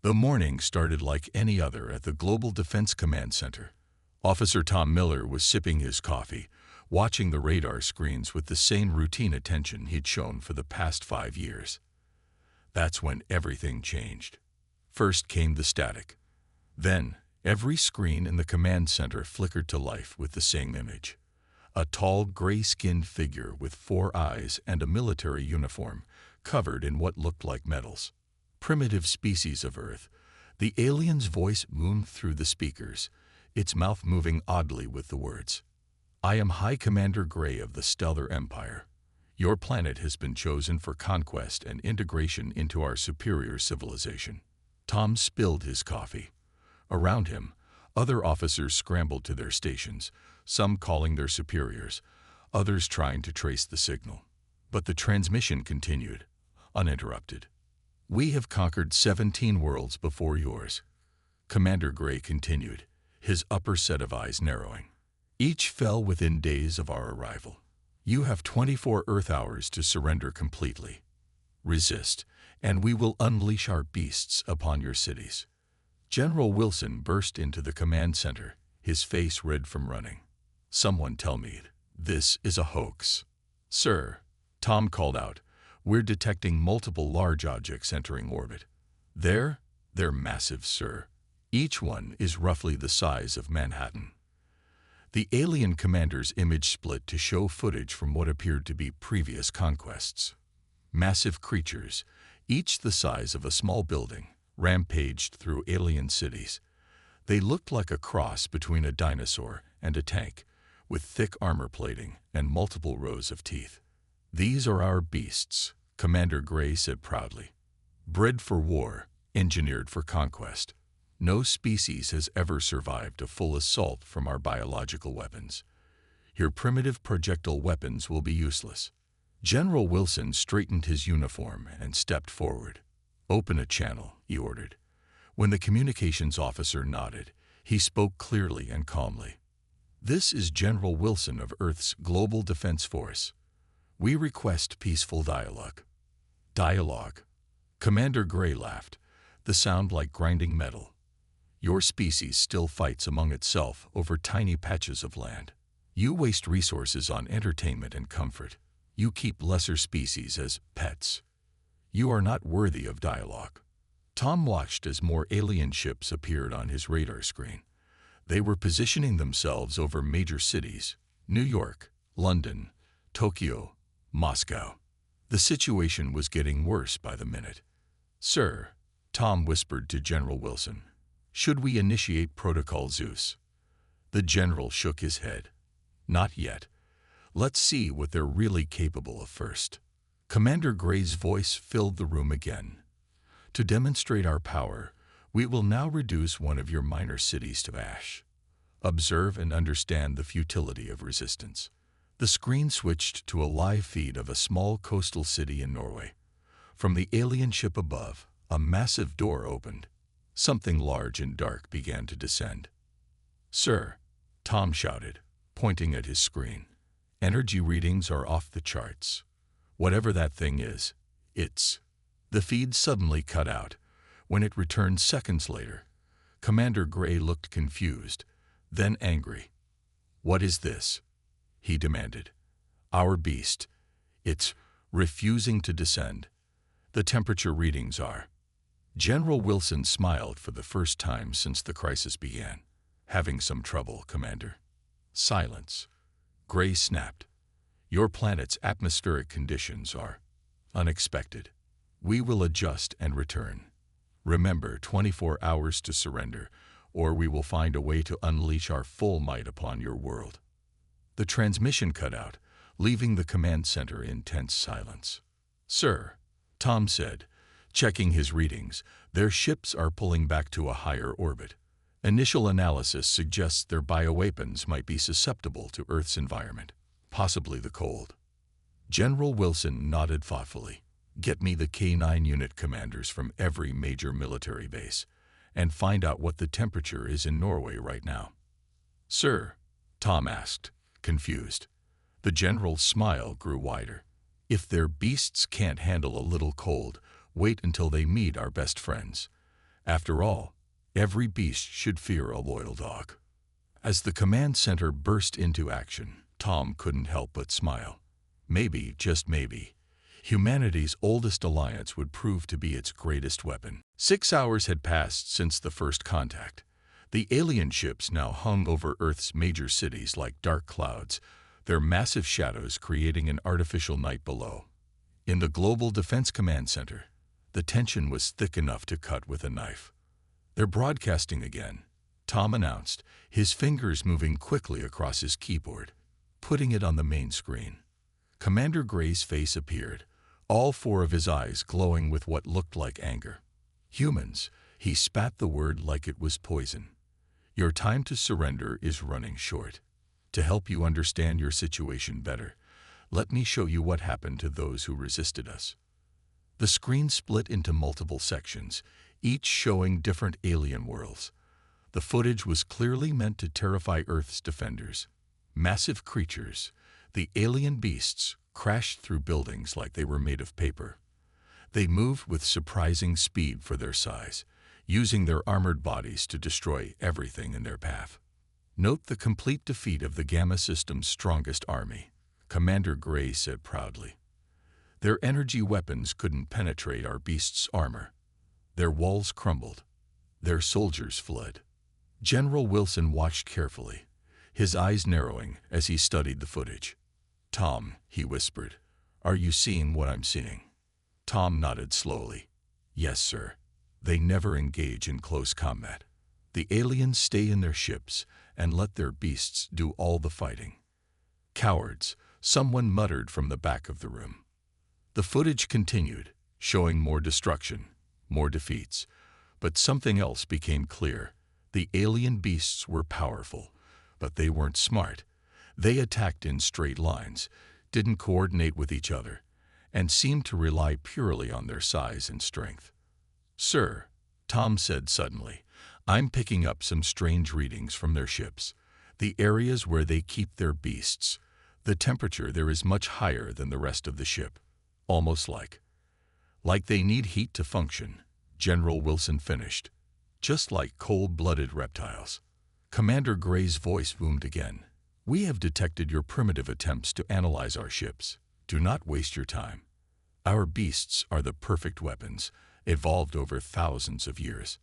The morning started like any other at the Global Defense Command Center. Officer Tom Miller was sipping his coffee, watching the radar screens with the same routine attention he'd shown for the past 5 years. That's when everything changed. First came the static. Then, every screen in the command center flickered to life with the same image. A tall, gray-skinned figure with 4 eyes and a military uniform, covered in what looked like metals. Primitive species of Earth. The alien's voice boomed through the speakers, its mouth moving oddly with the words, "I am High Commander Gray of the Stellar Empire. Your planet has been chosen for conquest and integration into our superior civilization." Tom spilled his coffee. Around him, other officers scrambled to their stations, some calling their superiors, others trying to trace the signal. But the transmission continued, uninterrupted. "We have conquered 17 worlds before yours," Commander Gray continued, his upper set of eyes narrowing. "Each fell within days of our arrival. You have 24 Earth hours to surrender completely. Resist, and we will unleash our beasts upon your cities." General Wilson burst into the command center, his face red from running. "Someone tell me, this is a hoax." "Sir," Tom called out, "we're detecting multiple large objects entering orbit. They're massive, sir. Each one is roughly the size of Manhattan." The alien commander's image split to show footage from what appeared to be previous conquests. Massive creatures, each the size of a small building, rampaged through alien cities. They looked like a cross between a dinosaur and a tank, with thick armor plating and multiple rows of teeth. "These are our beasts," Commander Gray said proudly. "Bred for war, engineered for conquest. No species has ever survived a full assault from our biological weapons. Your primitive projectile weapons will be useless." General Wilson straightened his uniform and stepped forward. "Open a channel," he ordered. When the communications officer nodded, he spoke clearly and calmly. "This is General Wilson of Earth's Global Defense Force. We request peaceful dialogue." "Dialogue?" Commander Gray laughed, the sound like grinding metal. "Your species still fights among itself over tiny patches of land. You waste resources on entertainment and comfort. You keep lesser species as pets. You are not worthy of dialogue." Tom watched as more alien ships appeared on his radar screen. They were positioning themselves over major cities: New York, London, Tokyo, Moscow. The situation was getting worse by the minute. "Sir," Tom whispered to General Wilson, "should we initiate Protocol Zeus?" The general shook his head. "Not yet. Let's see what they're really capable of first." Commander Gray's voice filled the room again. "To demonstrate our power, we will now reduce one of your minor cities to ash. Observe and understand the futility of resistance." The screen switched to a live feed of a small coastal city in Norway. From the alien ship above, a massive door opened. Something large and dark began to descend. "Sir," Tom shouted, pointing at his screen, "energy readings are off the charts. Whatever that thing is, it's..." The feed suddenly cut out. When it returned seconds later, Commander Gray looked confused, then angry. "What is this?" he demanded. "Our beast. It's refusing to descend. The temperature readings are..." General Wilson smiled for the first time since the crisis began. "Having some trouble, Commander." Silence. Gray snapped. "Your planet's atmospheric conditions are unexpected. We will adjust and return. Remember, 24 hours to surrender, or we will find a way to unleash our full might upon your world." The transmission cut out, leaving the command center in tense silence. "Sir," Tom said, checking his readings, "their ships are pulling back to a higher orbit. Initial analysis suggests their bioweapons might be susceptible to Earth's environment, possibly the cold." General Wilson nodded thoughtfully. "Get me the K9 unit commanders from every major military base, and find out what the temperature is in Norway right now." "Sir?" Tom asked, confused. The general's smile grew wider. "If their beasts can't handle a little cold, wait until they meet our best friends. After all, every beast should fear a loyal dog. As the command center burst into action, Tom couldn't help but smile. Maybe, just maybe, humanity's oldest alliance would prove to be its greatest weapon. 6 hours had passed since the first contact. The alien ships now hung over Earth's major cities like dark clouds, their massive shadows creating an artificial night below. In the Global Defense Command Center, the tension was thick enough to cut with a knife. "They're broadcasting again," Tom announced, his fingers moving quickly across his keyboard, putting it on the main screen. Commander Gray's face appeared, all 4 of his eyes glowing with what looked like anger. "Humans," he spat the word like it was poison. "Your time to surrender is running short. To help you understand your situation better, let me show you what happened to those who resisted us." The screen split into multiple sections, each showing different alien worlds. The footage was clearly meant to terrify Earth's defenders. Massive creatures, the alien beasts, crashed through buildings like they were made of paper. They moved with surprising speed for their size, using their armored bodies to destroy everything in their path. "Note the complete defeat of the Gamma System's strongest army," Commander Gray said proudly. "Their energy weapons couldn't penetrate our beasts' armor. Their walls crumbled. Their soldiers fled." General Wilson watched carefully, his eyes narrowing as he studied the footage. "Tom," he whispered, "are you seeing what I'm seeing?" Tom nodded slowly. "Yes, sir. They never engage in close combat. The aliens stay in their ships and let their beasts do all the fighting." "Cowards," someone muttered from the back of the room. The footage continued, showing more destruction, more defeats. But something else became clear. The alien beasts were powerful, but they weren't smart. They attacked in straight lines, didn't coordinate with each other, and seemed to rely purely on their size and strength. "Sir," Tom said suddenly, "I'm picking up some strange readings from their ships. The areas where they keep their beasts, the temperature there is much higher than the rest of the ship. Almost like they need heat to function," General Wilson finished. "Just like cold-blooded reptiles." Commander Gray's voice boomed again. "We have detected your primitive attempts to analyze our ships. Do not waste your time. Our beasts are the perfect weapons, evolved over thousands of years.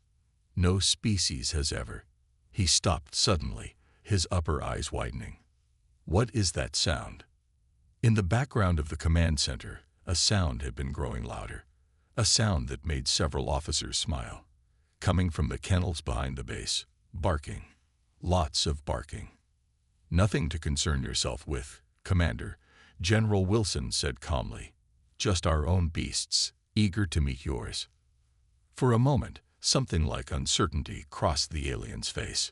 No species has ever." He stopped suddenly, his upper eyes widening. "What is that sound?" In the background of the command center, a sound had been growing louder, a sound that made several officers smile. Coming from the kennels behind the base, barking. Lots of barking. "Nothing to concern yourself with, Commander," General Wilson said calmly. "Just our own beasts, eager to meet yours." For a moment, something like uncertainty crossed the alien's face.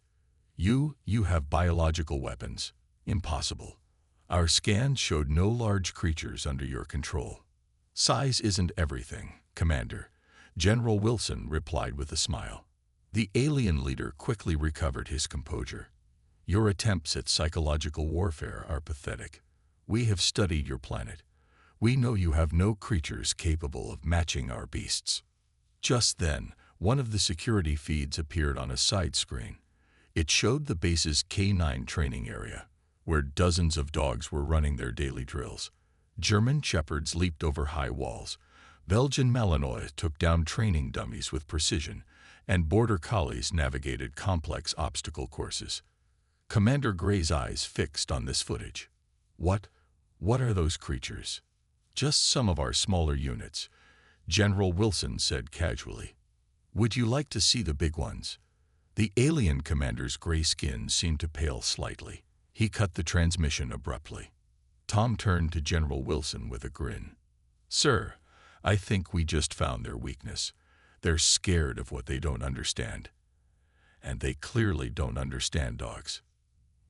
You have biological weapons. Impossible. Our scans showed no large creatures under your control." "Size isn't everything, Commander," General Wilson replied with a smile. The alien leader quickly recovered his composure. "Your attempts at psychological warfare are pathetic. We have studied your planet. We know you have no creatures capable of matching our beasts." Just then, one of the security feeds appeared on a side screen. It showed the base's K9 training area, where dozens of dogs were running their daily drills. German shepherds leaped over high walls. Belgian Malinois took down training dummies with precision, and border collies navigated complex obstacle courses. Commander Gray's eyes fixed on this footage. What are those creatures?" "Just some of our smaller units," General Wilson said casually. "Would you like to see the big ones?" The alien commander's gray skin seemed to pale slightly. He cut the transmission abruptly. Tom turned to General Wilson with a grin. "Sir, I think we just found their weakness. They're scared of what they don't understand. And they clearly don't understand dogs."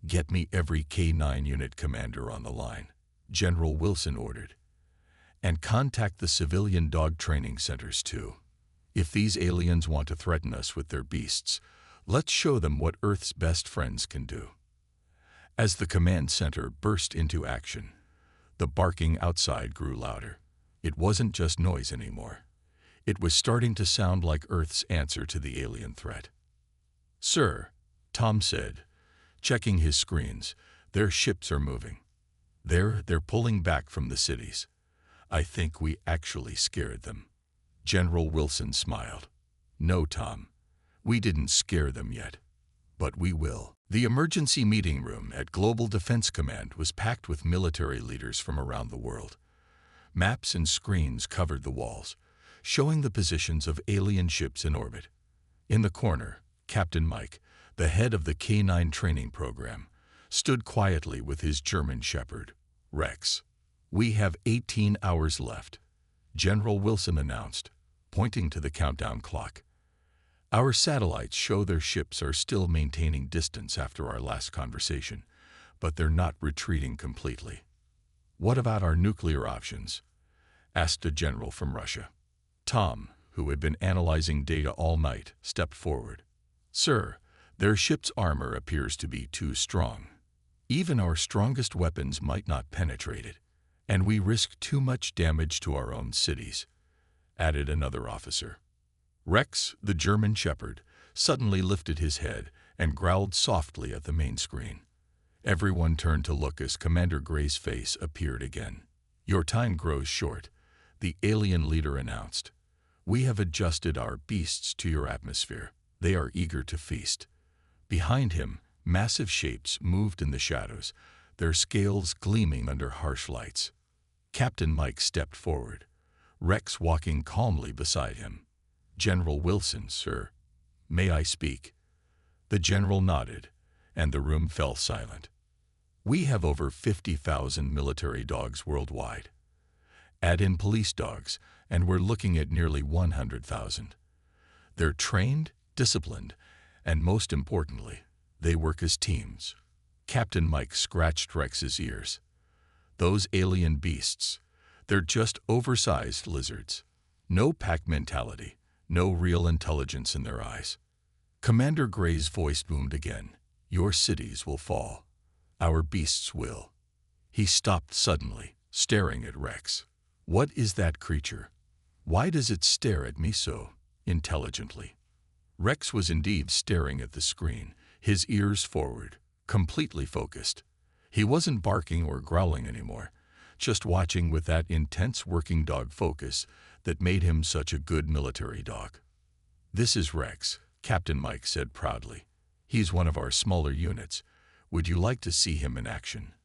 "Get me every K9 unit commander on the line," General Wilson ordered. "And contact the civilian dog training centers too. If these aliens want to threaten us with their beasts, let's show them what Earth's best friends can do." As the command center burst into action, the barking outside grew louder. It wasn't just noise anymore. It was starting to sound like Earth's answer to the alien threat. "Sir," Tom said, checking his screens, "their ships are moving. They're pulling back from the cities. I think we actually scared them." General Wilson smiled. "No, Tom, we didn't scare them yet, but we will." The emergency meeting room at Global Defense Command was packed with military leaders from around the world. Maps and screens covered the walls, showing the positions of alien ships in orbit. In the corner, Captain Mike, the head of the K9 training program, stood quietly with his German shepherd, Rex. "We have 18 hours left," General Wilson announced, pointing to the countdown clock. "Our satellites show their ships are still maintaining distance after our last conversation, but they're not retreating completely." "What about our nuclear options?" asked a general from Russia. Tom, who had been analyzing data all night, stepped forward. "Sir, their ship's armor appears to be too strong. Even our strongest weapons might not penetrate it, and we risk too much damage to our own cities," added another officer. Rex, the German shepherd, suddenly lifted his head and growled softly at the main screen. Everyone turned to look as Commander Gray's face appeared again. "Your time grows short," the alien leader announced. "We have adjusted our beasts to your atmosphere. They are eager to feast." Behind him, massive shapes moved in the shadows, their scales gleaming under harsh lights. Captain Mike stepped forward, Rex walking calmly beside him. "General Wilson, sir, may I speak?" The general nodded, and the room fell silent. "We have over 50,000 military dogs worldwide. Add in police dogs, and we're looking at nearly 100,000. They're trained, disciplined, and most importantly, they work as teams." Captain Mike scratched Rex's ears. "Those alien beasts, they're just oversized lizards. No pack mentality, no real intelligence in their eyes." Commander Gray's voice boomed again. "Your cities will fall. Our beasts will." He stopped suddenly, staring at Rex. "What is that creature? Why does it stare at me so intelligently?" Rex was indeed staring at the screen, his ears forward, completely focused. He wasn't barking or growling anymore, just watching with that intense working dog focus that made him such a good military dog. "This is Rex," Captain Mike said proudly. "He's one of our smaller units. Would you like to see him in action?"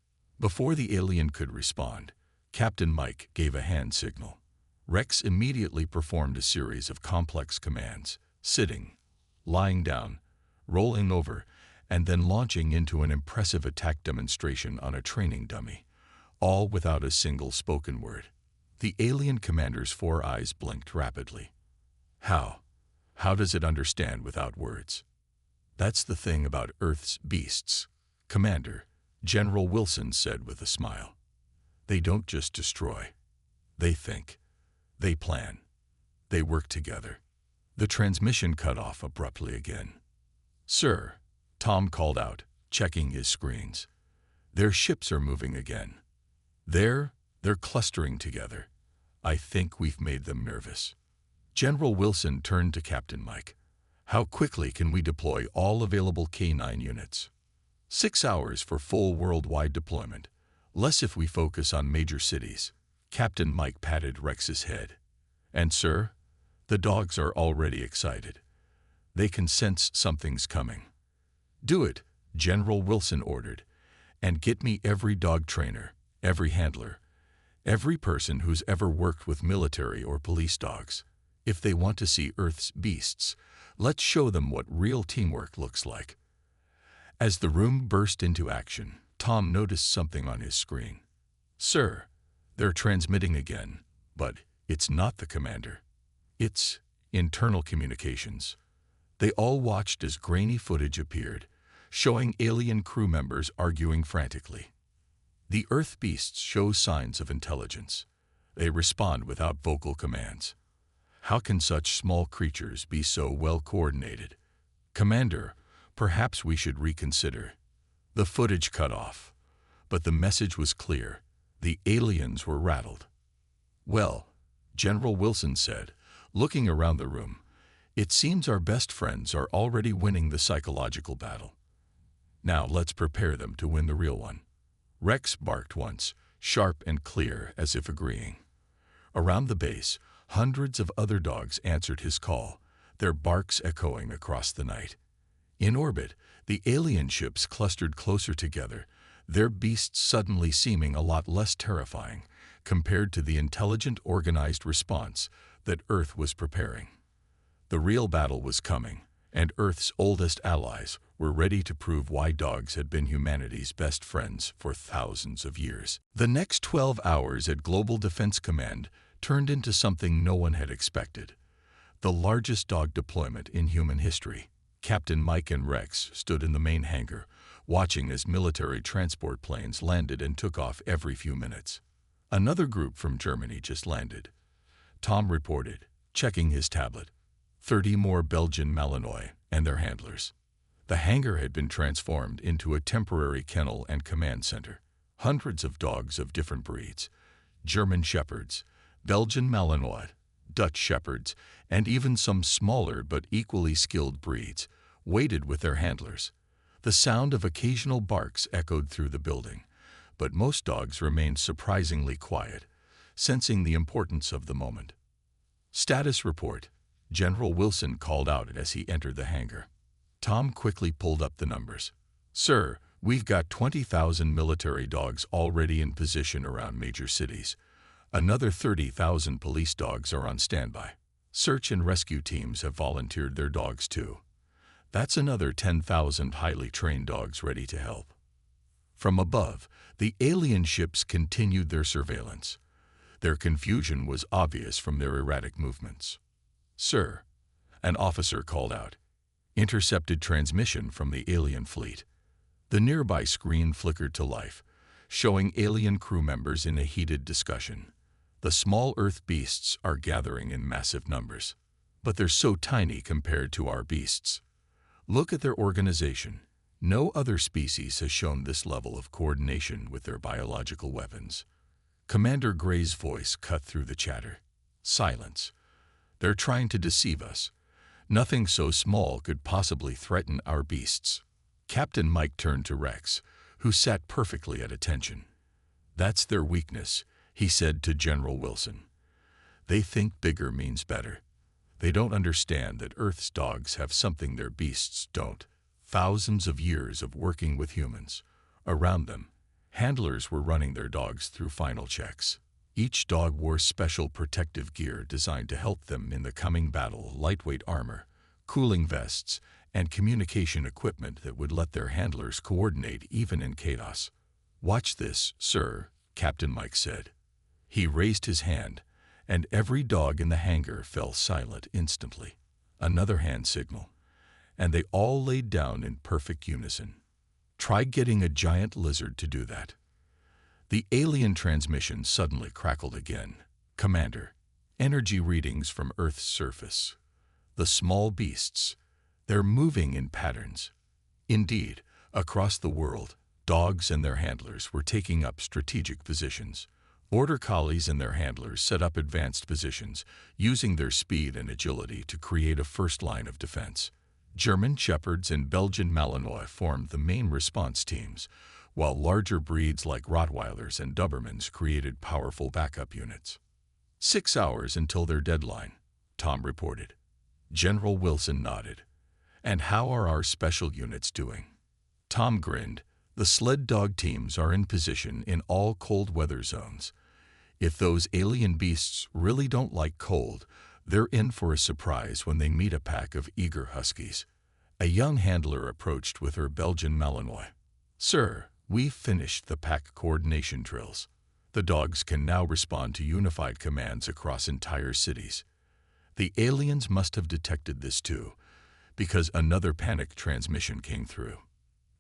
Before the alien could respond, Captain Mike gave a hand signal. Rex immediately performed a series of complex commands, sitting, lying down, rolling over, and then launching into an impressive attack demonstration on a training dummy, all without a single spoken word. The alien commander's 4 eyes blinked rapidly. How does it understand without words?" "That's the thing about Earth's beasts, Commander," General Wilson said with a smile. "They don't just destroy. They think. They plan. They work together." The transmission cut off abruptly again. "Sir," Tom called out, checking his screens. "Their ships are moving again. They're clustering together. I think we've made them nervous." General Wilson turned to Captain Mike. "How quickly can we deploy all available K9 units?" 6 hours for full worldwide deployment, less if we focus on major cities." Captain Mike patted Rex's head. "And sir, the dogs are already excited. They can sense something's coming." "Do it," General Wilson ordered, "and get me every dog trainer, every handler, every person who's ever worked with military or police dogs. If they want to see Earth's beasts, let's show them what real teamwork looks like." As the room burst into action, Tom noticed something on his screen. "Sir, they're transmitting again, but it's not the commander. It's internal communications." They all watched as grainy footage appeared, showing alien crew members arguing frantically. The Earth beasts show signs of intelligence. They respond without vocal commands. How can such small creatures be so well coordinated? "Commander, perhaps we should reconsider." The footage cut off, but the message was clear. The aliens were rattled. "Well," General Wilson said, Looking around the room, it seems our best friends are already winning the psychological battle. Now let's prepare them to win the real one. Rex barked once, sharp and clear as if agreeing. Around the base, hundreds of other dogs answered his call, their barks echoing across the night. In orbit, the alien ships clustered closer together, their beasts suddenly seeming a lot less terrifying compared to the intelligent, organized response that Earth was preparing. The real battle was coming, and Earth's oldest allies were ready to prove why dogs had been humanity's best friends for thousands of years. The next 12 hours at Global Defense Command turned into something no one had expected. The largest dog deployment in human history. Captain Mike and Rex stood in the main hangar, watching as military transport planes landed and took off every few minutes. Another group from Germany just landed. Tom reported, checking his tablet. 30 more Belgian Malinois and their handlers. The hangar had been transformed into a temporary kennel and command center. Hundreds of dogs of different breeds, German Shepherds, Belgian Malinois, Dutch Shepherds, and even some smaller but equally skilled breeds, waited with their handlers. The sound of occasional barks echoed through the building, but most dogs remained surprisingly quiet, sensing the importance of the moment. Status report, General Wilson called out as he entered the hangar. Tom quickly pulled up the numbers. Sir, we've got 20,000 military dogs already in position around major cities. Another 30,000 police dogs are on standby. Search and rescue teams have volunteered their dogs too. That's another 10,000 highly trained dogs ready to help. From above, the alien ships continued their surveillance. Their confusion was obvious from their erratic movements. Sir, an officer called out. Intercepted transmission from the alien fleet. The nearby screen flickered to life, showing alien crew members in a heated discussion. The small Earth beasts are gathering in massive numbers, but they're so tiny compared to our beasts. Look at their organization. No other species has shown this level of coordination with their biological weapons. Commander Gray's voice cut through the chatter. Silence. They're trying to deceive us. Nothing so small could possibly threaten our beasts. Captain Mike turned to Rex, who sat perfectly at attention. That's their weakness, he said to General Wilson. They think bigger means better. They don't understand that Earth's dogs have something their beasts don't. Thousands of years of working with humans. Around them, handlers were running their dogs through final checks. Each dog wore special protective gear designed to help them in the coming battle: lightweight armor, cooling vests, and communication equipment that would let their handlers coordinate even in chaos. Watch this, sir, Captain Mike said. He raised his hand, and every dog in the hangar fell silent instantly. Another hand signal, and they all laid down in perfect unison. Try getting a giant lizard to do that. The alien transmission suddenly crackled again. Commander, energy readings from Earth's surface. The small beasts, they're moving in patterns. Indeed, across the world, dogs and their handlers were taking up strategic positions. Border collies and their handlers set up advanced positions, using their speed and agility to create a first line of defense. German Shepherds and Belgian Malinois formed the main response teams, while larger breeds like Rottweilers and Dobermans created powerful backup units. 6 hours until their deadline, Tom reported. General Wilson nodded. And how are our special units doing? Tom grinned. The sled dog teams are in position in all cold weather zones. If those alien beasts really don't like cold, they're in for a surprise when they meet a pack of eager huskies. A young handler approached with her Belgian Malinois. Sir, we've finished the pack coordination drills. The dogs can now respond to unified commands across entire cities. The aliens must have detected this too, because another panic transmission came through.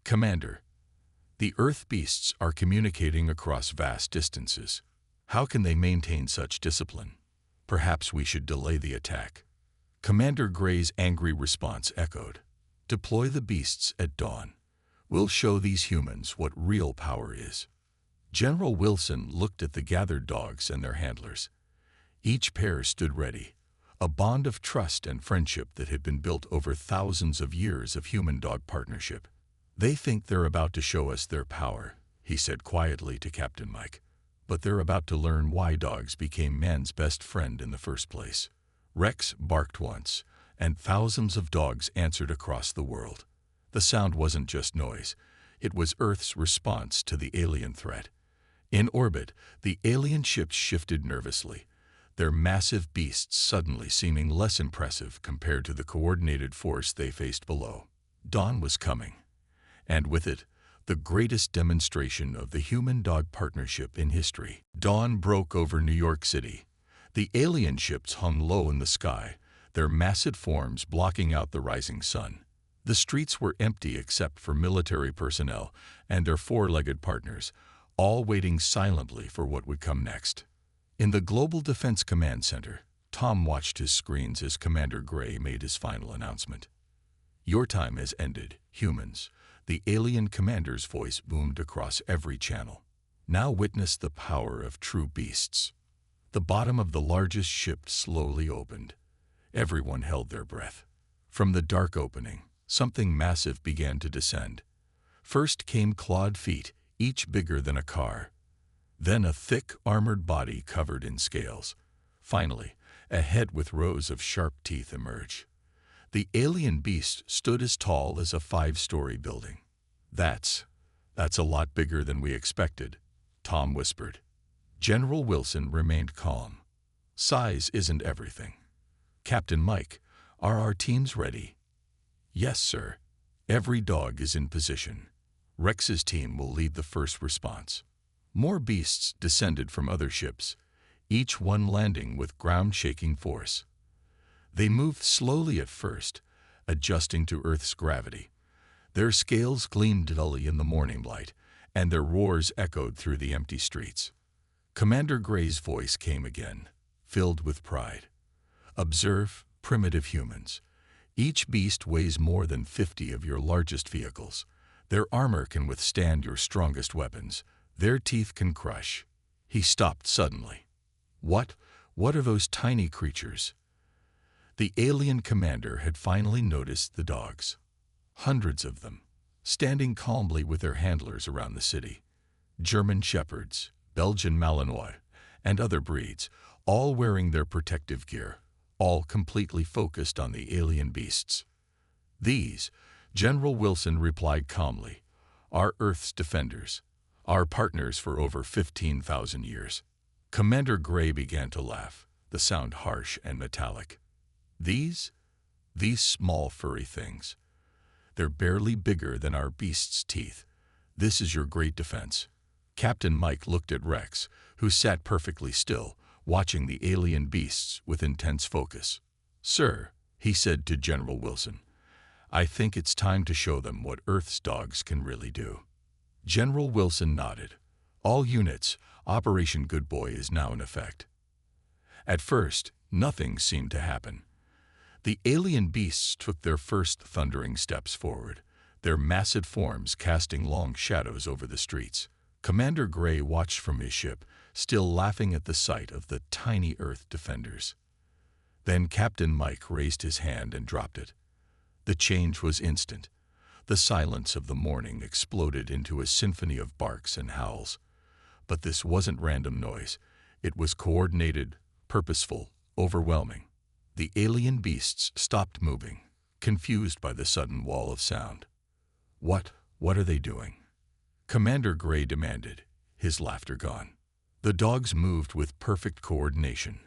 Commander, the Earth beasts are communicating across vast distances. How can they maintain such discipline? Perhaps we should delay the attack. Commander Gray's angry response echoed. Deploy the beasts at dawn. We'll show these humans what real power is. General Wilson looked at the gathered dogs and their handlers. Each pair stood ready, a bond of trust and friendship that had been built over thousands of years of human-dog partnership. "They think they're about to show us their power," he said quietly to Captain Mike. "But they're about to learn why dogs became man's best friend in the first place." Rex barked once, and thousands of dogs answered across the world. The sound wasn't just noise. It was Earth's response to the alien threat. In orbit, the alien ships shifted nervously, their massive beasts suddenly seeming less impressive compared to the coordinated force they faced below. Dawn was coming, and with it, the greatest demonstration of the human-dog partnership in history. Dawn broke over New York City. The alien ships hung low in the sky, their massive forms blocking out the rising sun. The streets were empty except for military personnel and their four-legged partners, all waiting silently for what would come next. In the Global Defense Command Center, Tom watched his screens as Commander Gray made his final announcement. "Your time has ended, humans." The alien commander's voice boomed across every channel. "Now witness the power of true beasts." The bottom of the largest ship slowly opened. Everyone held their breath. From the dark opening, something massive began to descend. First came clawed feet, each bigger than a car. Then a thick, armored body covered in scales. Finally, a head with rows of sharp teeth emerged. The alien beast stood as tall as a 5-story building. That's a lot bigger than we expected," Tom whispered. General Wilson remained calm. "Size isn't everything." "Captain Mike, are our teams ready?" "Yes, sir. Every dog is in position. Rex's team will lead the first response." More beasts descended from other ships, each one landing with ground-shaking force. They moved slowly at first, adjusting to Earth's gravity. Their scales gleamed dully in the morning light, and their roars echoed through the empty streets. Commander Gray's voice came again, filled with pride. "Observe, primitive humans. Each beast weighs more than 50 of your largest vehicles. Their armor can withstand your strongest weapons. Their teeth can crush." He stopped suddenly. What are those tiny creatures?" The alien commander had finally noticed the dogs. Hundreds of them, standing calmly with their handlers around the city. German Shepherds, Belgian Malinois, and other breeds, all wearing their protective gear, all completely focused on the alien beasts. "These," General Wilson replied calmly, "are Earth's defenders, our partners for over 15,000 years." Commander Gray began to laugh, the sound harsh and metallic. These small furry things. They're barely bigger than our beast's teeth. This is your great defense." Captain Mike looked at Rex, who sat perfectly still, watching the alien beasts with intense focus. "Sir," he said to General Wilson, "I think it's time to show them what Earth's dogs can really do." General Wilson nodded. "All units, Operation Good Boy is now in effect." At first, nothing seemed to happen. The alien beasts took their first thundering steps forward, their massive forms casting long shadows over the streets. Commander Gray watched from his ship, still laughing at the sight of the tiny Earth defenders. Then Captain Mike raised his hand and dropped it. The change was instant. The silence of the morning exploded into a symphony of barks and howls. But this wasn't random noise. It was coordinated, purposeful, overwhelming. The alien beasts stopped moving, confused by the sudden wall of sound. What are they doing?" Commander Gray demanded, his laughter gone. The dogs moved with perfect coordination.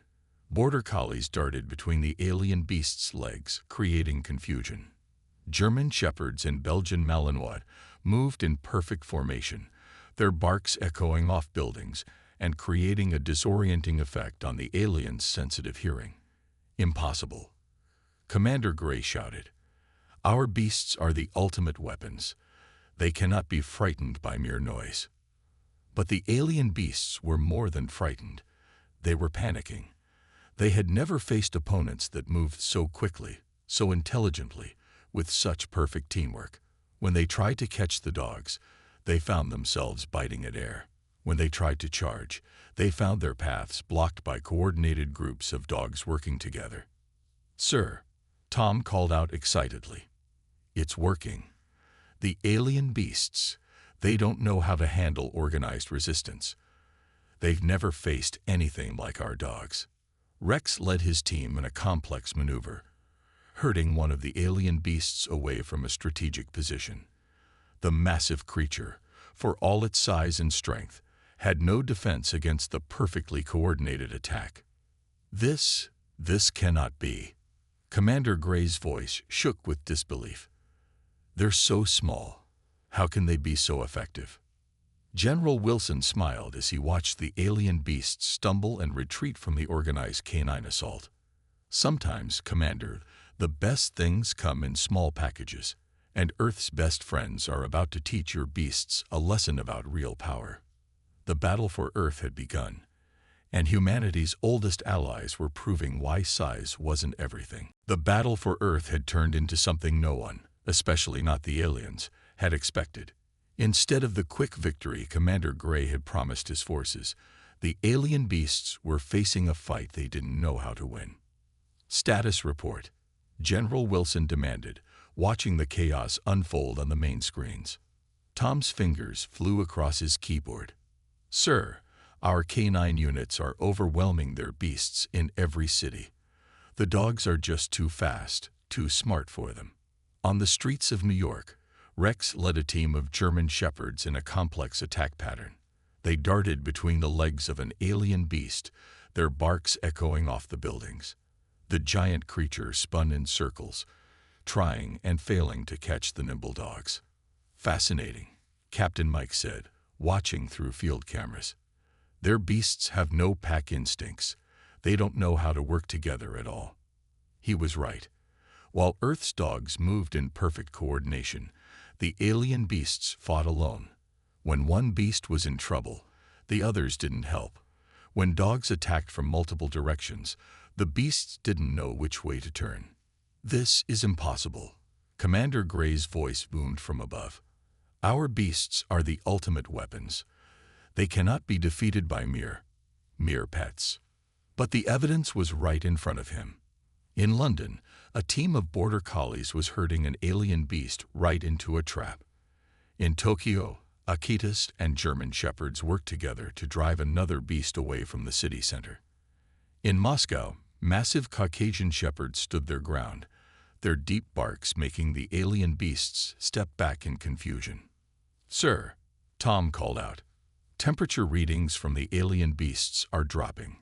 Border collies darted between the alien beasts' legs, creating confusion. German Shepherds and Belgian Malinois moved in perfect formation, their barks echoing off buildings and creating a disorienting effect on the aliens' sensitive hearing. "Impossible," Commander Gray shouted. "Our beasts are the ultimate weapons. They cannot be frightened by mere noise." But the alien beasts were more than frightened. They were panicking. They had never faced opponents that moved so quickly, so intelligently, with such perfect teamwork. When they tried to catch the dogs, they found themselves biting at air. When they tried to charge, they found their paths blocked by coordinated groups of dogs working together. "Sir," Tom called out excitedly. "It's working. The alien beasts, they don't know how to handle organized resistance. They've never faced anything like our dogs." Rex led his team in a complex maneuver, herding one of the alien beasts away from a strategic position. The massive creature, for all its size and strength, had no defense against the perfectly coordinated attack. This cannot be." Commander Gray's voice shook with disbelief. "They're so small. How can they be so effective?" General Wilson smiled as he watched the alien beasts stumble and retreat from the organized canine assault. "Sometimes, Commander, the best things come in small packages, and Earth's best friends are about to teach your beasts a lesson about real power." The battle for Earth had begun, and humanity's oldest allies were proving why size wasn't everything. The battle for Earth had turned into something no one, especially not the aliens, had expected. Instead of the quick victory Commander Gray had promised his forces, the alien beasts were facing a fight they didn't know how to win. "Status report," General Wilson demanded, watching the chaos unfold on the main screens. Tom's fingers flew across his keyboard. "Sir, our canine units are overwhelming their beasts in every city. The dogs are just too fast, too smart for them." On the streets of New York, Rex led a team of German shepherds in a complex attack pattern. They darted between the legs of an alien beast, their barks echoing off the buildings. The giant creature spun in circles, trying and failing to catch the nimble dogs. "Fascinating," Captain Mike said, watching through field cameras. "Their beasts have no pack instincts. They don't know how to work together at all." He was right. While Earth's dogs moved in perfect coordination, the alien beasts fought alone. When one beast was in trouble, the others didn't help. When dogs attacked from multiple directions, the beasts didn't know which way to turn. "This is impossible," Commander Gray's voice boomed from above. "Our beasts are the ultimate weapons. They cannot be defeated by mere pets." But the evidence was right in front of him. In London, a team of border collies was herding an alien beast right into a trap. In Tokyo, Akitas and German shepherds worked together to drive another beast away from the city center. In Moscow, massive Caucasian shepherds stood their ground, their deep barks making the alien beasts step back in confusion. "Sir," Tom called out, "temperature readings from the alien beasts are dropping.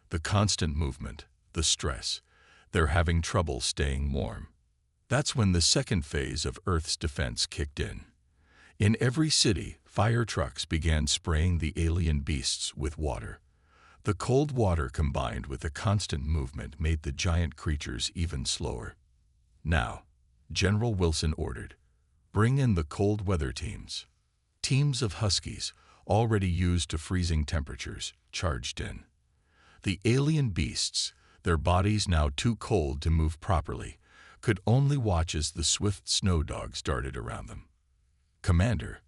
The constant movement, the stress, they're having trouble staying warm." That's when the second phase of Earth's defense kicked in. In every city, fire trucks began spraying the alien beasts with water. The cold water combined with the constant movement made the giant creatures even slower. "Now," General Wilson ordered, "bring in the cold weather teams." Teams of huskies, already used to freezing temperatures, charged in. The alien beasts, their bodies now too cold to move properly, could only watch as the swift snow dogs darted around them. "Commander,"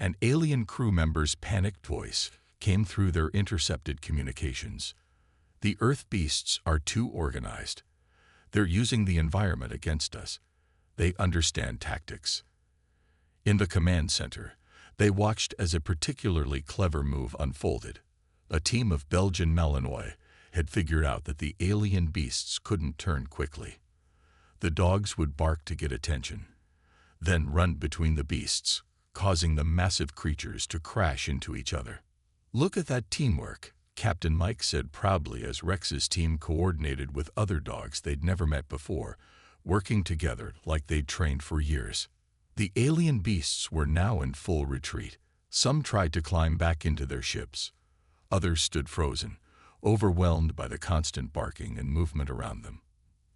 an alien crew member's panicked voice came through their intercepted communications. "The Earth beasts are too organized. They're using the environment against us. They understand tactics." In the command center, they watched as a particularly clever move unfolded. A team of Belgian Malinois had figured out that the alien beasts couldn't turn quickly. The dogs would bark to get attention, then run between the beasts, causing the massive creatures to crash into each other. "Look at that teamwork," Captain Mike said proudly as Rex's team coordinated with other dogs they'd never met before, working together like they'd trained for years. The alien beasts were now in full retreat. Some tried to climb back into their ships. Others stood frozen, overwhelmed by the constant barking and movement around them.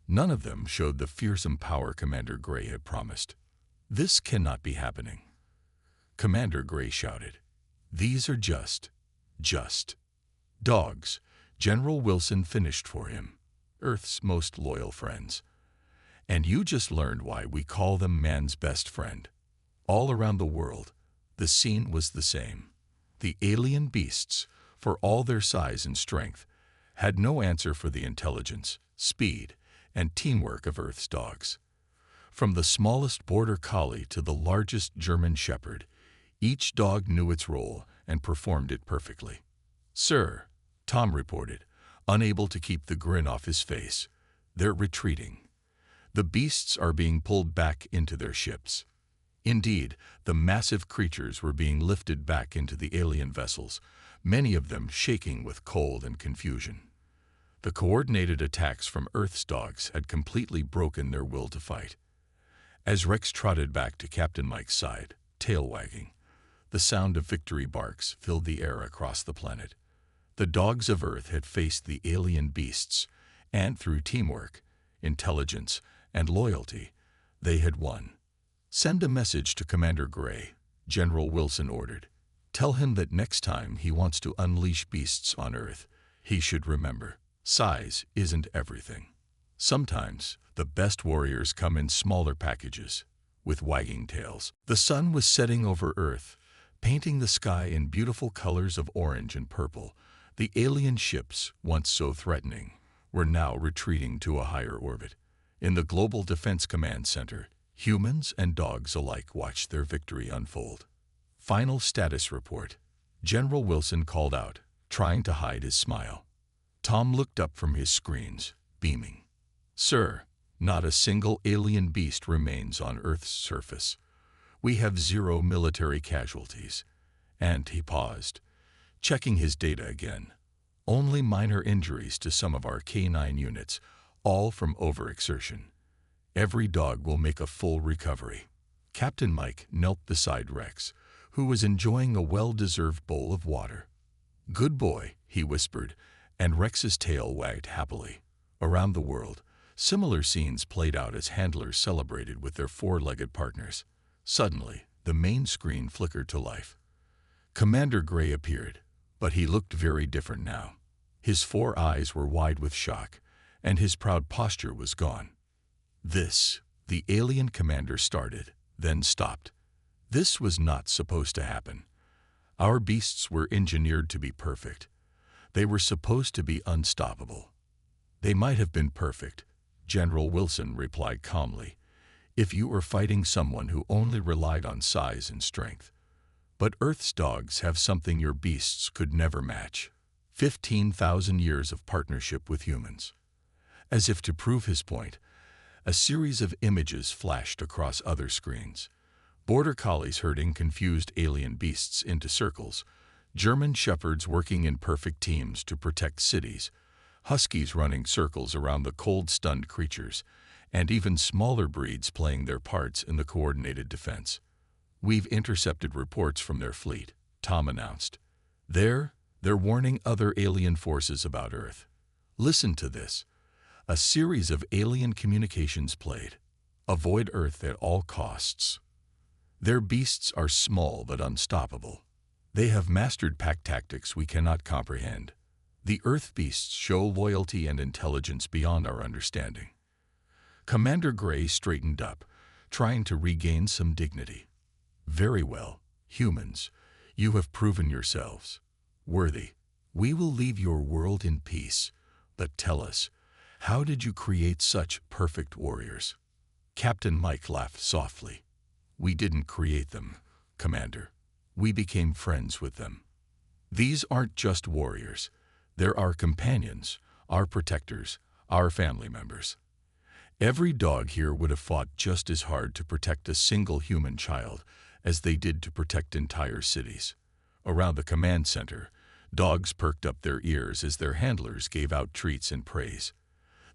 None of them showed the fearsome power Commander Gray had promised. "This cannot be happening," Commander Gray shouted. "These are just dogs." General Wilson finished for him, "Earth's most loyal friends. And you just learned why we call them man's best friend." All around the world, the scene was the same. The alien beasts, for all their size and strength, had no answer for the intelligence, speed, and teamwork of Earth's dogs. From the smallest border collie to the largest German shepherd, each dog knew its role and performed it perfectly. "Sir," Tom reported, unable to keep the grin off his face, "they're retreating. The beasts are being pulled back into their ships." Indeed, the massive creatures were being lifted back into the alien vessels, many of them shaking with cold and confusion. The coordinated attacks from Earth's dogs had completely broken their will to fight. As Rex trotted back to Captain Mike's side, tail wagging, the sound of victory barks filled the air across the planet. The dogs of Earth had faced the alien beasts, and through teamwork, intelligence, and loyalty, they had won. "Send a message to Commander Gray," General Wilson ordered. "Tell him that next time he wants to unleash beasts on Earth, he should remember, size isn't everything. Sometimes, the best warriors come in smaller packages, with wagging tails." The sun was setting over Earth, painting the sky in beautiful colors of orange and purple. The alien ships, once so threatening, were now retreating to a higher orbit. In the Global Defense Command Center, humans and dogs alike watched their victory unfold. "Final status report," General Wilson called out, trying to hide his smile. Tom looked up from his screens, beaming. "Sir, not a single alien beast remains on Earth's surface. We have 0 military casualties." And he paused, checking his data again. "Only minor injuries to some of our K9 units, all from overexertion. Every dog will make a full recovery." Captain Mike knelt beside Rex, who was enjoying a well-deserved bowl of water. "Good boy," he whispered, and Rex's tail wagged happily. Around the world, similar scenes played out as handlers celebrated with their four-legged partners. Suddenly, the main screen flickered to life. Commander Gray appeared, but he looked very different now. His 4 eyes were wide with shock, and his proud posture was gone. "This," the alien commander started, then stopped. "This was not supposed to happen. Our beasts were engineered to be perfect. They were supposed to be unstoppable." "They might have been perfect," General Wilson replied calmly, "if you were fighting someone who only relied on size and strength. But Earth's dogs have something your beasts could never match: 15,000 years of partnership with humans." As if to prove his point, a series of images flashed across other screens. Border collies herding confused alien beasts into circles, German shepherds working in perfect teams to protect cities, huskies running circles around the cold-stunned creatures, and even smaller breeds playing their parts in the coordinated defense. "We've intercepted reports from their fleet," Tom announced. They're warning other alien forces about Earth. Listen to this. A series of alien communications played. "Avoid Earth at all costs. Their beasts are small but unstoppable. They have mastered pack tactics we cannot comprehend. The Earth beasts show loyalty and intelligence beyond our understanding." Commander Gray straightened up, trying to regain some dignity. "Very well, humans, you have proven yourselves worthy. We will leave your world in peace. But tell us, how did you create such perfect warriors?" Captain Mike laughed softly. "We didn't create them, Commander. We became friends with them. These aren't just warriors. They're our companions, our protectors, our family members. Every dog here would have fought just as hard to protect a single human child as they did to protect entire cities." Around the command center, dogs perked up their ears as their handlers gave out treats and praise.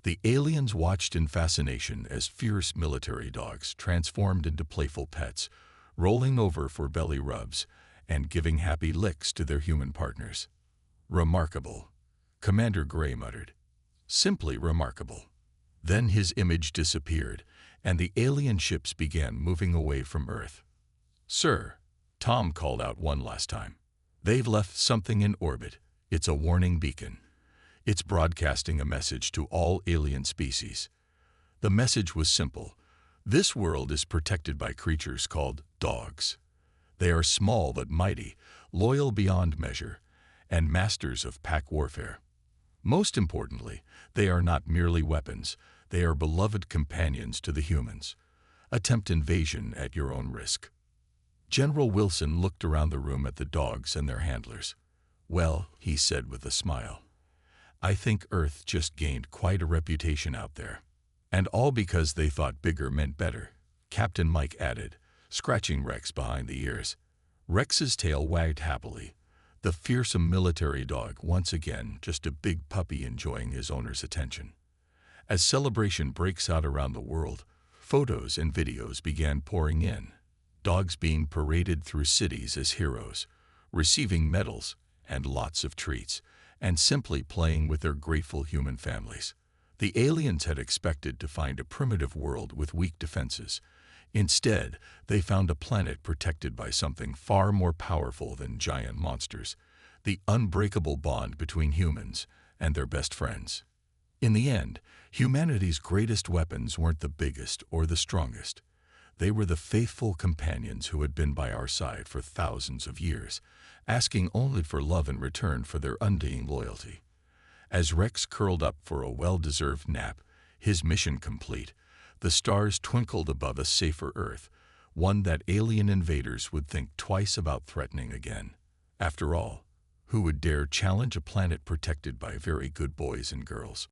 The aliens watched in fascination as fierce military dogs transformed into playful pets, rolling over for belly rubs and giving happy licks to their human partners. "Remarkable," Commander Gray muttered. "Simply remarkable." Then his image disappeared, and the alien ships began moving away from Earth. "Sir," Tom called out one last time, "they've left something in orbit. It's a warning beacon. It's broadcasting a message to all alien species." The message was simple. This world is protected by creatures called dogs. They are small but mighty, loyal beyond measure, and masters of pack warfare. Most importantly, they are not merely weapons. They are beloved companions to the humans. Attempt invasion at your own risk. General Wilson looked around the room at the dogs and their handlers. Well, he said with a smile, I think Earth just gained quite a reputation out there. And all because they thought bigger meant better, Captain Mike added, scratching Rex behind the ears. Rex's tail wagged happily, the fearsome military dog once again just a big puppy enjoying his owner's attention. As celebration breaks out around the world, photos and videos began pouring in, dogs being paraded through cities as heroes, receiving medals and lots of treats, and simply playing with their grateful human families. The aliens had expected to find a primitive world with weak defenses. Instead, they found a planet protected by something far more powerful than giant monsters, the unbreakable bond between humans and their best friends. In the end, humanity's greatest weapons weren't the biggest or the strongest. They were the faithful companions who had been by our side for thousands of years, asking only for love in return for their undying loyalty. As Rex curled up for a well-deserved nap, his mission complete, the stars twinkled above a safer Earth, one that alien invaders would think twice about threatening again. After all, who would dare challenge a planet protected by very good boys and girls?